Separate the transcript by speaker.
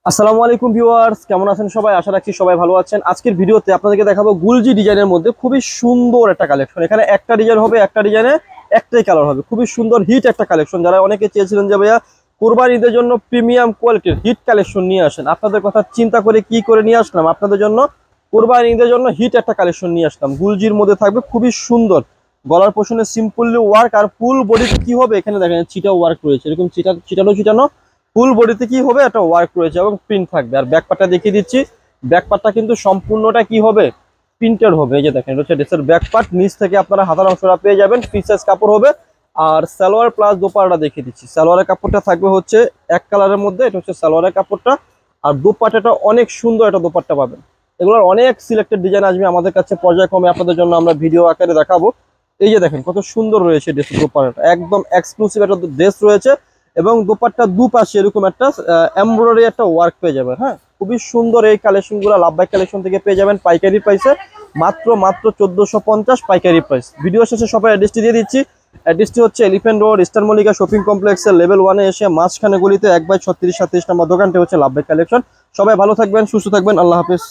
Speaker 1: আসসালামু আলাইকুম ভিউয়ার্স, কেমন আছেন সবাই? আশা রাখছি সবাই ভালো আছেন। আজকের ভিডিওতে আপনাদেরকে দেখাবো গুলজি ডিজাইনের মধ্যে খুবই সুন্দর একটা কালেকশন। এখানে একটা ডিজাইন হবে, একটা ডিজাইনে একটাই কালার হবে। খুবই সুন্দর হিট একটা কালেকশন। যারা অনেকে চেয়েছিলেন যে ভাইয়া কোরবানি ঈদের জন্য প্রিমিয়াম কোয়ালিটির হিট কালেকশন নিয়ে আসেন, আপনাদের কথা চিন্তা করে কি করে নিয়ে আসলাম আপনাদের জন্য কোরবানি ঈদের জন্য হিট একটা কালেকশন নিয়ে আসলাম। গুলজির মধ্যে থাকবে খুবই সুন্দর গলার পোষণে সিম্পলি ওয়ার্ক, আর ফুল বডিতে কি হবে এখানে দেখেন চিটা ওয়ার্ক রয়েছে, এরকম চিটানো ফুল বডিতে কি হবে একটা ওয়ার্ক রয়েছে এবং প্রিন্ট থাকবে। আর ব্যাক পার্টটা দেখিয়ে দিচ্ছি, ব্যাক পার্টটা কিন্তু সম্পূর্ণটা কি হবে, প্রিন্টেড হবে। এই যে দেখেন, এটা হচ্ছে ড্রেসের ব্যাক পার্ট, নিচ থেকে আপনারা হাতার অংশটা পেয়ে যাবেন, ফ্রি সাইজ কাপড় হবে। আর সালোয়ার প্লাস দোপাট্টাটা দেখিয়ে দিচ্ছি। সালোয়ারের কাপড়টা থাকবে হচ্ছে এক কালারের মধ্যে, এটা হচ্ছে সালোয়ারের কাপড়টা। আর দোপাট্টাটা অনেক সুন্দর একটা দোপাট্টা পাবেন। এগুলোর অনেক সিলেক্টেড ডিজাইন আসবে আমাদের কাছে পর্যায়ক্রমে, আপনাদের জন্য আমরা ভিডিও আকারে দেখাবো। এই যে দেখেন কত সুন্দর রয়েছে ড্রেসের দোপাট্টাটা, একদম এক্সক্লুসিভ একটা ড্রেস রয়েছে। এবং দোপাট্টা দুপাশে এরকম একটা এমব্রয়ডারি একটা ওয়ার্ক পেয়ে যাবেন। হ্যাঁ, খুবই সুন্দর এই কালেকশনগুলো লাভবাই কালেকশন থেকে পেয়ে যাবেন পাইকারি প্রাইসে, মাত্র 1450 পাইকারি প্রাইস। ভিডিও শেষে সবাই অ্যাড্রেসটি দিয়ে দিচ্ছি। অ্যাড্রেসটি হচ্ছে elephant road, Easter Mallika shopping কমপ্লেক্সের লেভেল 1-এ এসে মাঝখানে গলিতে 1/36-37 নম্বর দোকানটি হচ্ছে লাভবাই কালেকশন। সবাই ভালো থাকবেন, সুস্থ থাকবেন, আল্লাহ হাফেজ।